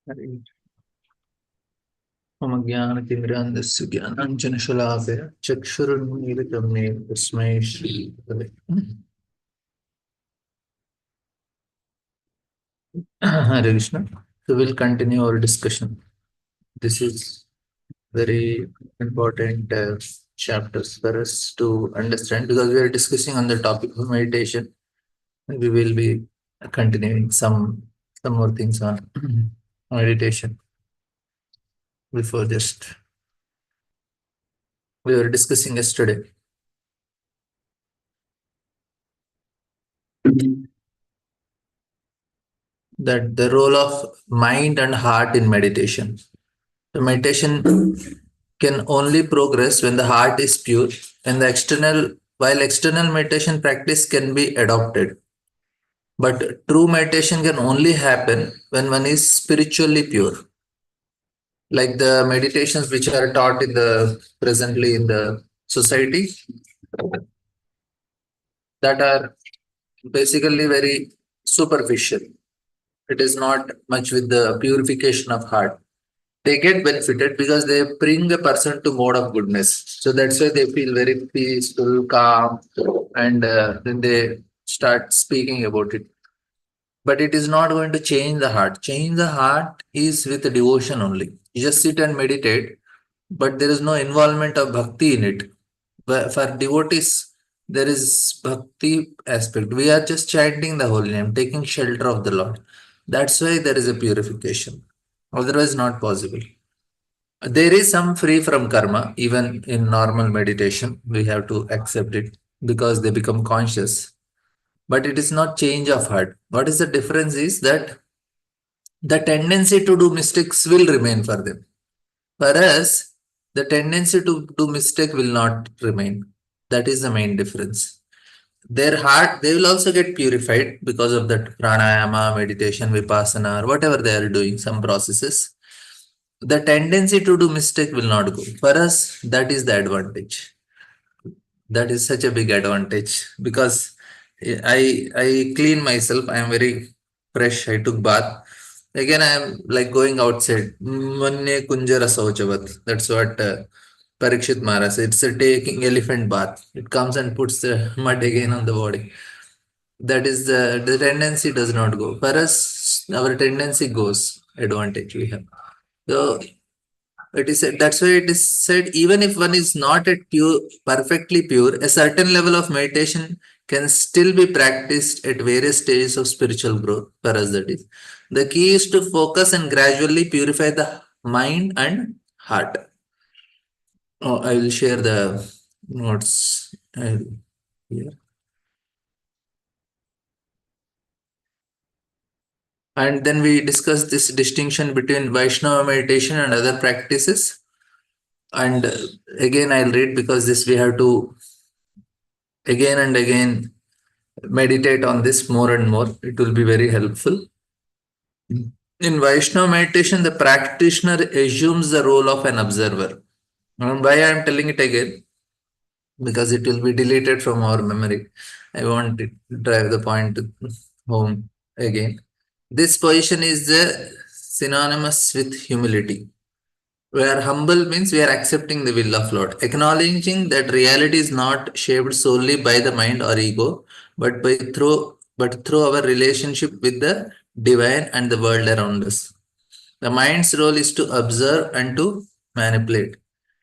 मम ज्ञानतिमिरान्धस्य ज्ञानाञ्जनशलाकया चक्षुरुन्मीलितं येन तस्मै श्रीगुरवे Hare Krishna. So we'll continue our discussion. This is very important chapters for us to understand because we are discussing on the topic of meditation. We will be continuing some more things on meditation. Before just we were discussing yesterday that the role of mind and heart in meditation. The meditation can only progress when the heart is pure and the while external meditation practice can be adopted. But true meditation can only happen when one is spiritually pure. Like the meditations which are taught in the presently in the society that are basically very superficial. It is not much with the purification of heart. They get benefited because they bring a person to mode of goodness. So that's why they feel very peaceful, calm, and then they start speaking about it. But it is not going to change the heart. Change the heart is with devotion only. You just sit and meditate, but there is no involvement of bhakti in it. But for devotees, there is bhakti aspect. We are just chanting the holy name, taking shelter of the Lord. That's why there is a purification. Otherwise, not possible. There is some free from karma, even in normal meditation. We have to accept it because they become conscious. But it is not change of heart. What is the difference is that the tendency to do mistakes will remain for them. For us, the tendency to do mistake will not remain. That is the main difference. Their heart, they will also get purified because of that pranayama, meditation, vipassana, or whatever they are doing, some processes. The tendency to do mistake will not go. For us, that is the advantage. That is such a big advantage because I clean myself. I am very fresh. I took bath. Again, I am like going outside. Manne kunjara sauchavat. That's what Parikshit Maharaj said. It's a taking elephant bath. It comes and puts the mud again on the body. That is the tendency does not go. For us, our tendency goes. Advantage we have. So it is said, that's why it is said even if one is not at pure, perfectly pure, a certain level of meditation can still be practiced at various stages of spiritual growth. For us, that is. The key is to focus and gradually purify the mind and heart. Oh, I will share the notes here. And then we discuss this distinction between Vaishnava meditation and other practices. And again, I'll read because this we have to again and again meditate on this more and more. It will be very helpful. In Vaishnava meditation, the practitioner assumes the role of an observer. And why I am telling it again? Because it will be deleted from our memory. I want to drive the point home again. This position is the synonymous with humility. Where humble means we are accepting the will of Lord, acknowledging that reality is not shaped solely by the mind or ego, but through our relationship with the divine and the world around us. The mind's role is to observe and to manipulate,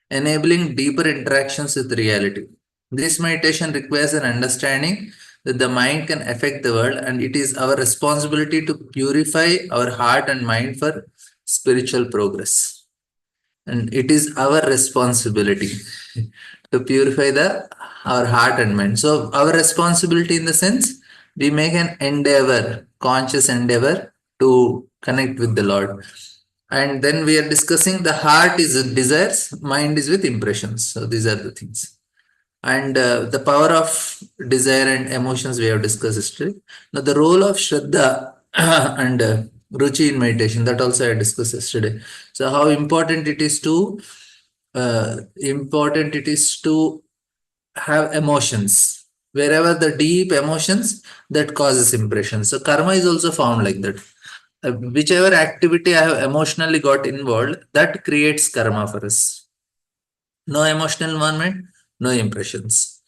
enabling deeper interactions with reality. This meditation requires an understanding that the mind can affect the world, and it is our responsibility to purify our heart and mind for spiritual progress. And it is our responsibility to purify the our heart and mind. So our responsibility in the sense we make an endeavor, conscious endeavor to connect with the Lord. And then we are discussing the heart is with desires, mind is with impressions. So these are the things. And the power of desire and emotions we have discussed yesterday. Now the role of Shraddha and Ruchi in meditation, that also I discussed yesterday. So how important it is to have emotions. Wherever the deep emotions that causes impression. So karma is also found like that. Whichever activity I have emotionally got involved, that creates karma for us. No emotional involvement, no impressions.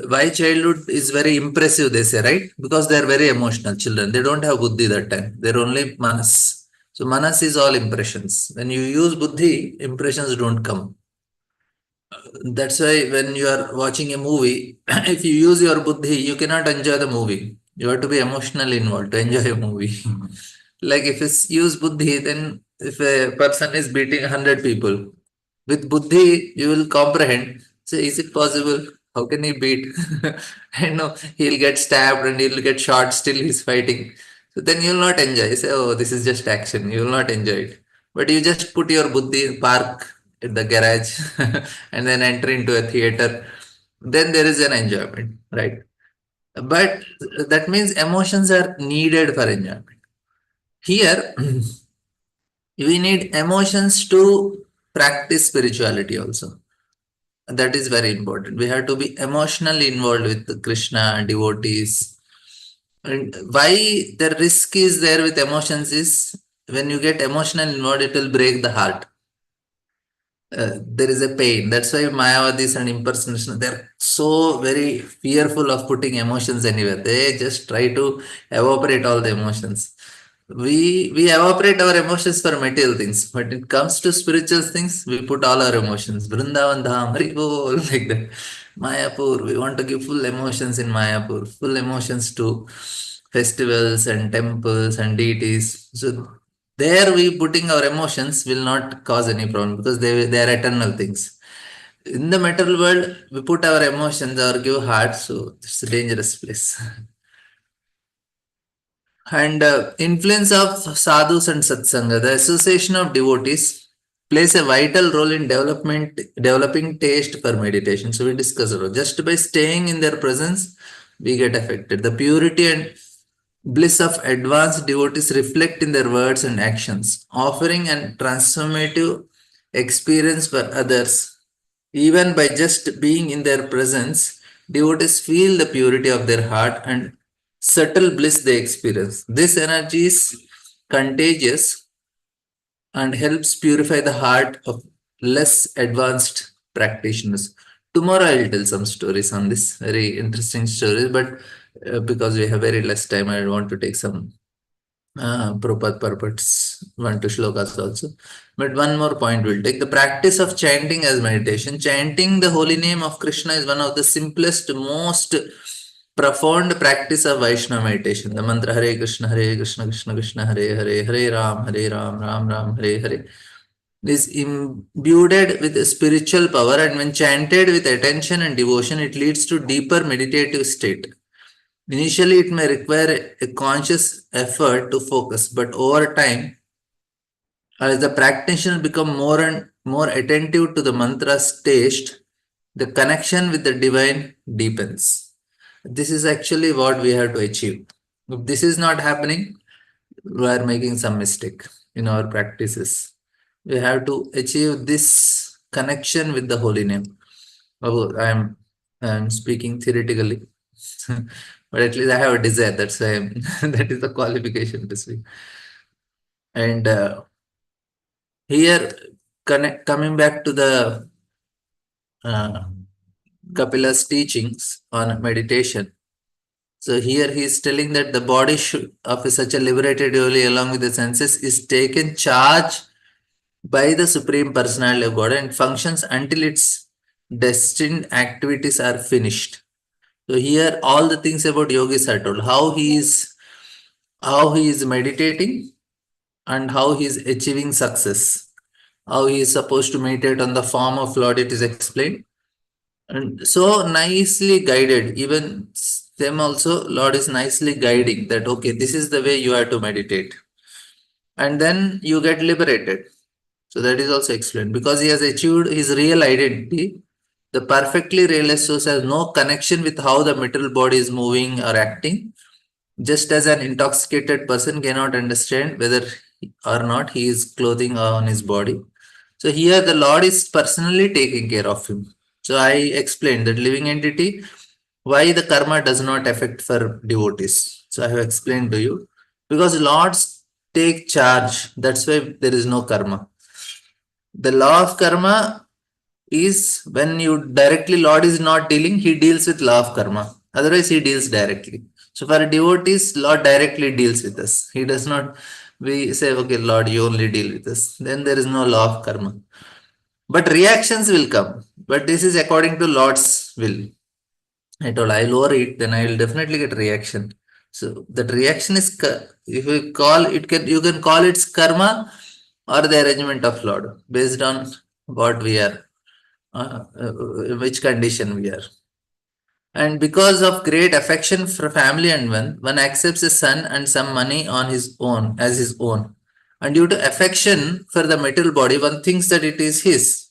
Why childhood is very impressive, they say, right? Because they are very emotional children. They don't have buddhi that time. They're only manas. So manas is all impressions. When you use buddhi, impressions don't come. That's why when you are watching a movie, if you use your buddhi, you cannot enjoy the movie. You have to be emotionally involved to enjoy a movie. Like if it's use buddhi, then if a person is beating 100 people, with buddhi, you will comprehend. So is it possible? How can he beat? I know he'll get stabbed and he'll get shot, still he's fighting. So then you'll not enjoy. You say, oh, this is just action. You will not enjoy it. But you just put your buddhi, park at the garage and then enter into a theater. Then there is an enjoyment, right? But that means emotions are needed for enjoyment. Here, we need emotions to practice spirituality also. That is very important. We have to be emotionally involved with Krishna, devotees. And why the risk is there with emotions is when you get emotional involved, it will break the heart. There is a pain. That's why Mayavadis and impersonation, they're so very fearful of putting emotions anywhere. They just try to evaporate all the emotions. We evaporate our emotions for material things, but when it comes to spiritual things, we put all our emotions. Vrindavan Dham, Hari Bol, like that. Mayapur, we want to give full emotions in Mayapur, full emotions to festivals and temples and deities. So there we putting our emotions will not cause any problem because they are eternal things. In the material world, we put our emotions or give heart, so it's a dangerous place. And influence of sadhus and satsanga, the association of devotees plays a vital role in developing taste for meditation. So we discussed it. Just by staying in their presence, we get affected. The purity and bliss of advanced devotees reflect in their words and actions, offering a transformative experience for others. Even by just being in their presence, devotees feel the purity of their heart and subtle bliss they experience. This energy is contagious and helps purify the heart of less advanced practitioners. Tomorrow I'll tell some stories on this, very interesting stories, but because we have very less time, I want to take some Prabhupada purports, one to shlokas also. But one more point we'll take. The practice of chanting as meditation. Chanting the holy name of Krishna is one of the simplest, most profound practice of Vaishnava meditation. The mantra Hare Krishna, Krishna Krishna, Hare Hare, Hare Ram, Ram Ram, Hare Hare is imbued with spiritual power, and when chanted with attention and devotion, it leads to deeper meditative state. Initially, it may require a conscious effort to focus, but over time, as the practitioner become more and more attentive to the mantra's taste, the connection with the divine deepens. This is actually what we have to achieve. If this is not happening, we are making some mistake in our practices. We have to achieve this connection with the holy name. Oh, I'm speaking theoretically, but at least I have a desire. That's why that is the qualification to speak. And here, coming back to the uh, Kapila's teachings on meditation. So here he is telling that the body should, of such a liberated devotee along with the senses is taken charge by the Supreme Personality of God and functions until its destined activities are finished. So here all the things about yogis are told. How he is meditating and how he is achieving success. How he is supposed to meditate on the form of Lord, it is explained. And so nicely guided, even them also, Lord is nicely guiding that okay, this is the way you have to meditate. And then you get liberated. So that is also explained because he has achieved his real identity. The perfectly realized source has no connection with how the material body is moving or acting. Just as an intoxicated person cannot understand whether or not he is clothing on his body. So here the Lord is personally taking care of him. So I explained that living entity, why the karma does not affect for devotees. So I have explained to you because Lord's take charge. That's why there is no karma. The law of karma is when you directly, Lord is not dealing, he deals with law of karma. Otherwise, he deals directly. So for devotees, Lord directly deals with us. He does not, we say, okay, Lord, you only deal with us. Then there is no law of karma. But reactions will come. But this is according to Lord's will. I told I'll lower it, then I will definitely get reaction. So that reaction is, if you call it, can you can call it karma or the arrangement of Lord based on what we are, which condition we are. And because of great affection for family and one accepts a son and some money on his own as his own. And due to affection for the material body, one thinks that it is his.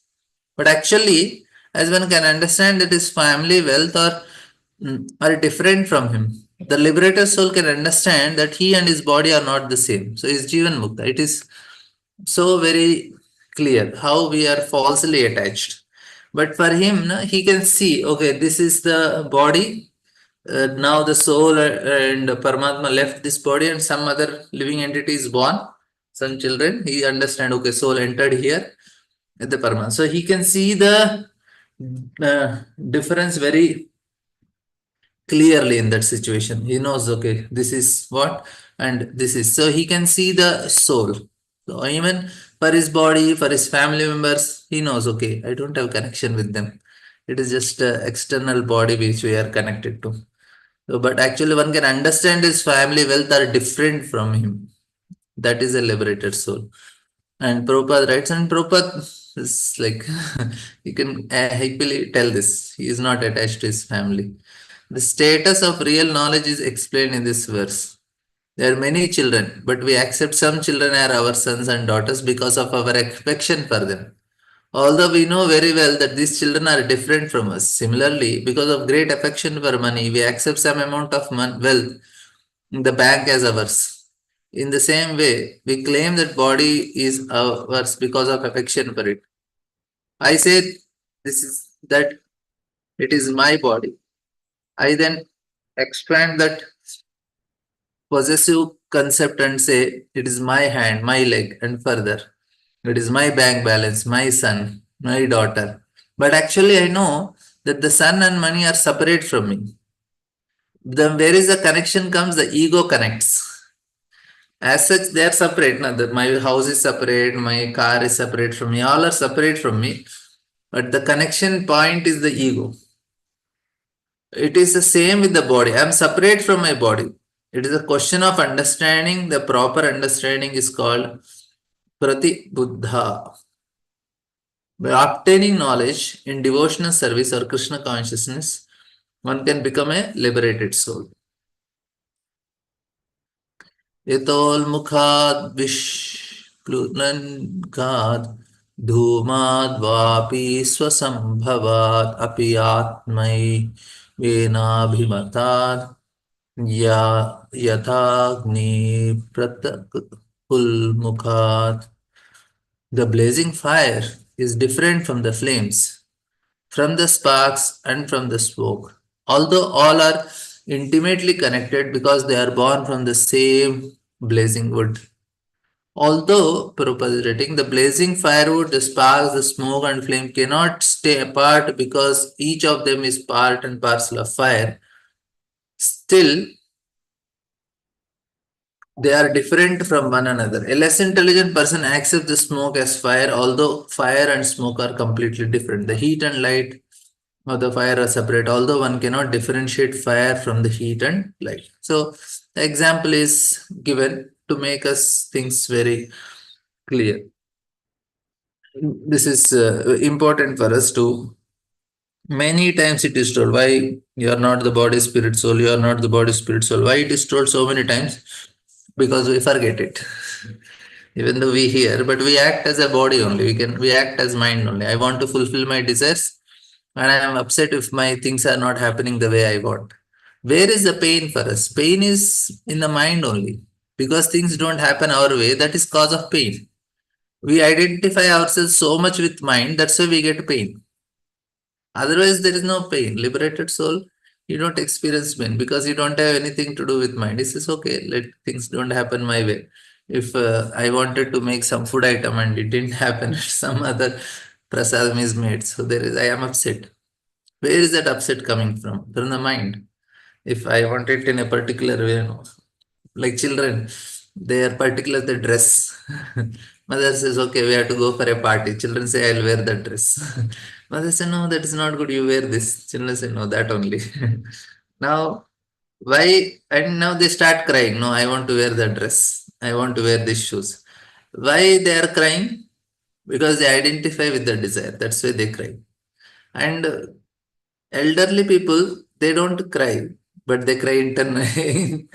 But actually, as one can understand that his family wealth are different from him. The liberated soul can understand that he and his body are not the same. So is Jivan Mukta. It is so very clear how we are falsely attached. But for him, no, he can see, okay, this is the body. Now the soul and Paramatma left this body and some other living entity is born, some children. He understand, okay, soul entered here at the Paramatma. So he can see the difference very clearly in that situation. He knows, okay, this is what and this is. So he can see the soul. So even for his body, for his family members, he knows, okay, I don't have connection with them. It is just an external body which we are connected to. So, but actually one can understand his family wealth are different from him. That is a liberated soul. And Prabhupada writes, and Prabhupada is like, you can happily tell this. He is not attached to his family. The status of real knowledge is explained in this verse. There are many children, but we accept some children are our sons and daughters because of our affection for them. Although we know very well that these children are different from us. Similarly, because of great affection for money, we accept some amount of wealth in the bank as ours. In the same way, we claim that body is ours because of affection for it. I say this is that it is my body. I then expand that possessive concept and say it is my hand, my leg, and further it is my bank balance, my son, my daughter. But actually, I know that the son and money are separate from me. Then where is the connection comes, the ego connects. As such, they are separate. Now, that my house is separate, my car is separate from me, all are separate from me. But the connection point is the ego. It is the same with the body. I am separate from my body. It is a question of understanding. The proper understanding is called Prati Buddha. By obtaining knowledge in devotional service or Krishna consciousness, one can become a liberated soul. Yatolmukhat vishplunankat धूमाद्वापि स्वसंभवात् अपि आत्मै वेनाभिमतात् या यथाग्नि प्रतकुल्मुखात्. The blazing fire is different from the flames, from the sparks and from the smoke, although all are intimately connected because they are born from the same blazing wood. Although, Prabhupada is writing, the blazing firewood, the sparks, the smoke and flame cannot stay apart because each of them is part and parcel of fire. Still, they are different from one another. A less intelligent person accepts the smoke as fire, although fire and smoke are completely different. The heat and light of the fire are separate, although one cannot differentiate fire from the heat and light. So, the example is given to make us things very clear. This is important for us to. Many times it is told, why you are not the body, spirit, soul, you are not the body, spirit, soul. Why it is told so many times? Because we forget it. Even though we hear, but we act as a body only. We act as mind only. I want to fulfill my desires and I am upset if my things are not happening the way I want. Where is the pain for us? Pain is in the mind only. Because things don't happen our way, that is cause of pain. We identify ourselves so much with mind, that's why we get pain. Otherwise, there is no pain. Liberated soul, you don't experience pain because you don't have anything to do with mind. It says, okay, let things don't happen my way. If I wanted to make some food item and it didn't happen, some other prasadam is made. So I am upset. Where is that upset coming from? From the mind. If I want it in a particular way, like children, they are particular the dress. Mother says, okay, we have to go for a party. Children say, I'll wear that dress. Mother says, no, that is not good. You wear this. Children say, no, that only. Now, why? And now they start crying. No, I want to wear that dress. I want to wear these shoes. Why they are crying? Because they identify with the desire. That's why they cry. And elderly people, they don't cry, but they cry internally.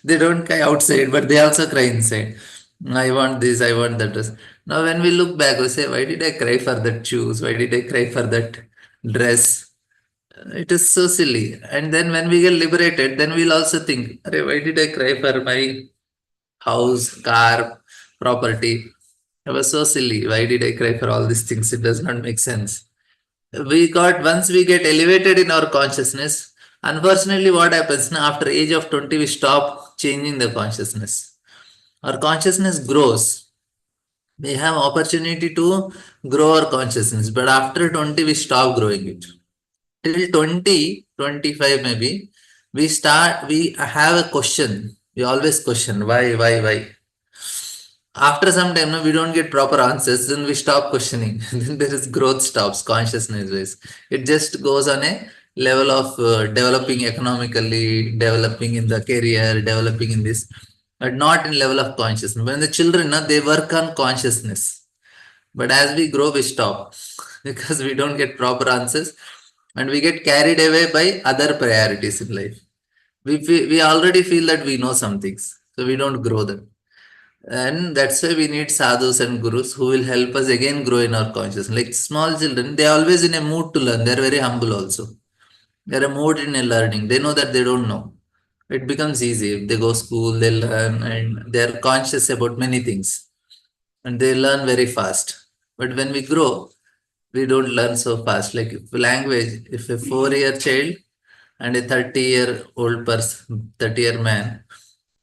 They don't cry outside, but they also cry inside. I want this, I want that dress. Now, when we look back, we say, why did I cry for that shoes? Why did I cry for that dress? It is so silly. And then when we get liberated, then we'll also think, "Arey, why did I cry for my house, car, property? I was so silly. Why did I cry for all these things? It does not make sense. Once we get elevated in our consciousness, unfortunately, what happens now after age of 20, we stop changing the consciousness. Our consciousness grows. We have opportunity to grow our consciousness, but after 20, we stop growing it. Till 20, 25 maybe, we have a question. We always question why. After some time, no, we don't get proper answers, then we stop questioning. Then there is growth stops, consciousness wise. It just goes on a level of developing economically, developing in the career, developing in this, but not in level of consciousness. When the children, no, they work on consciousness. But as we grow, we stop because we don't get proper answers and we get carried away by other priorities in life. We already feel that we know some things, so we don't grow them. And that's why we need sadhus and gurus who will help us again grow in our consciousness. Like small children, they are always in a mood to learn. They're very humble also. They're a mood in a learning. They know that they don't know. It becomes easy. If they go school, they learn and they're conscious about many things. And they learn very fast. But when we grow, we don't learn so fast. Like if language, if a 4-year child and a 30-year-old person, 30-year man,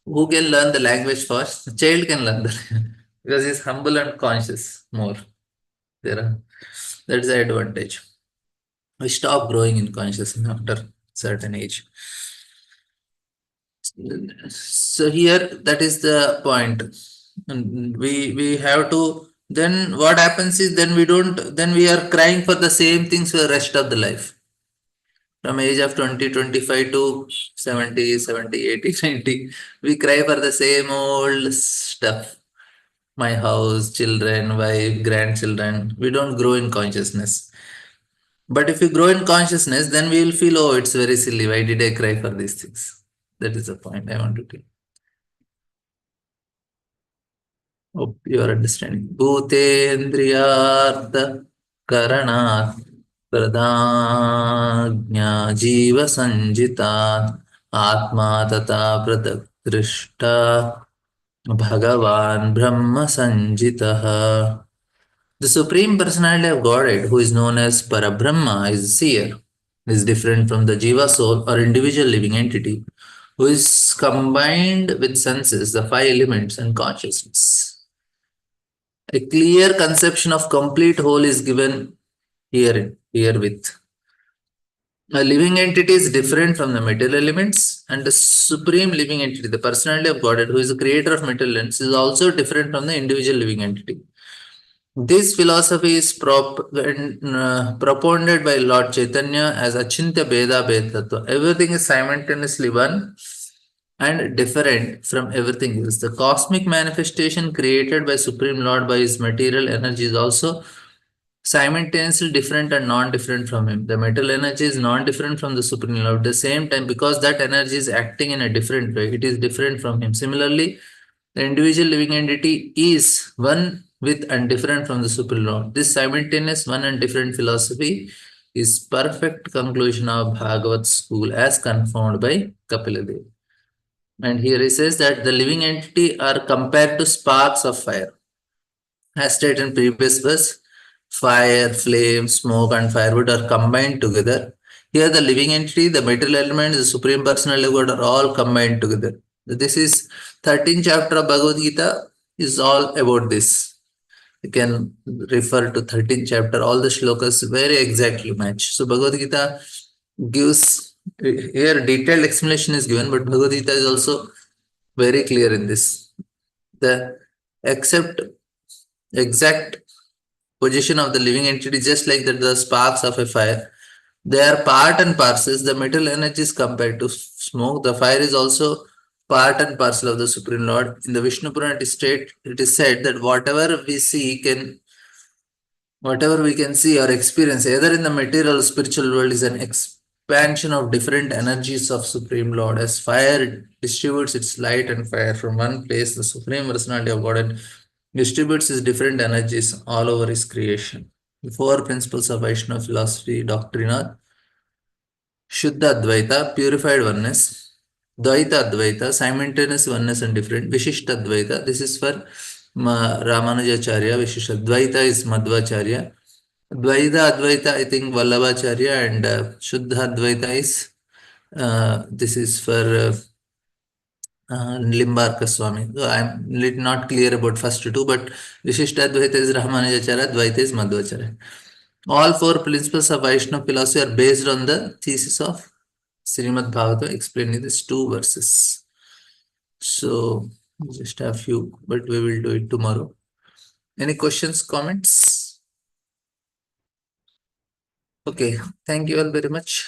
who can learn the language first? The child can learn the because he's humble and conscious more. There are that's the advantage. We stop growing in consciousness after certain age. So here that is the point. And we have to then what happens is then we are crying for the same things for the rest of the life. From age of 20, 25 to 70, 70, 80, 90, we cry for the same old stuff. My house, children, wife, grandchildren. We don't grow in consciousness. But if we grow in consciousness, then we will feel, oh, it's very silly. Why did I cry for these things? That is the point I want to tell. Hope you are understanding. Bhutendriyartha karanat pradajna jiva sanjitat atma tata pratak drishta bhagavan brahma sanjitaha. The Supreme Personality of Godhead, who is known as Parabrahma, is a seer, is different from the Jiva soul or individual living entity, who is combined with senses, the five elements, and consciousness. A clear conception of complete whole is given herewith. A living entity is different from the material elements, and the supreme living entity, the personality of Godhead, who is the creator of material elements, is also different from the individual living entity. This philosophy is propounded by Lord Chaitanya as Achintya Bheda Bheda. Everything is simultaneously one and different from everything else. The cosmic manifestation created by Supreme Lord by his material energy is also simultaneously different and non-different from him. The material energy is non-different from the Supreme Lord at the same time because that energy is acting in a different way. It is different from him. Similarly, the individual living entity is one with and different from the Supreme Lord. This simultaneous one and different philosophy is perfect conclusion of Bhagavat school as confirmed by Kapila Dev. And here he says that the living entity are compared to sparks of fire. As stated in previous verse, fire, flame, smoke, and firewood are combined together. Here, the living entity, the material element, the Supreme Personality of God are all combined together. This is 13th chapter of Bhagavad Gita, is all about this. You can refer to 13th chapter, all the shlokas very exactly match. So Bhagavad Gita gives here detailed explanation is given, but Bhagavad Gita is also very clear in this. The except exact position of the living entity, just like that the sparks of a fire, they are part and parcels. The material energy is compared to smoke. The fire is also part and parcel of the Supreme Lord. In the Vishnu Purana, it is said that whatever we can see or experience, either in the material or spiritual world, is an expansion of different energies of Supreme Lord. As fire distributes its light and fire from one place, the Supreme Personality of God distributes his different energies all over his creation. The four principles of Vaishnava philosophy doctrine are Shuddha Advaita, purified oneness; Dvaita Advaita, simultaneous oneness and different; Vishishta Advaita, this is for Ramanujacharya; Vishishta Advaita is Madhvacharya; Dvaita Advaita, I think Vallabhacharya, and Shuddha Advaita is this is for Limbarka Swami. So I'm not clear about first two, but Vishishta Advaita is Ramanujacharya, Dvaita is Madhvacharya. All four principles of Vaishnava philosophy are based on the thesis of Srimad Bhagavatam explained in these two verses. So just a few, but we will do it tomorrow. Any questions, comments? Okay, thank you all very much.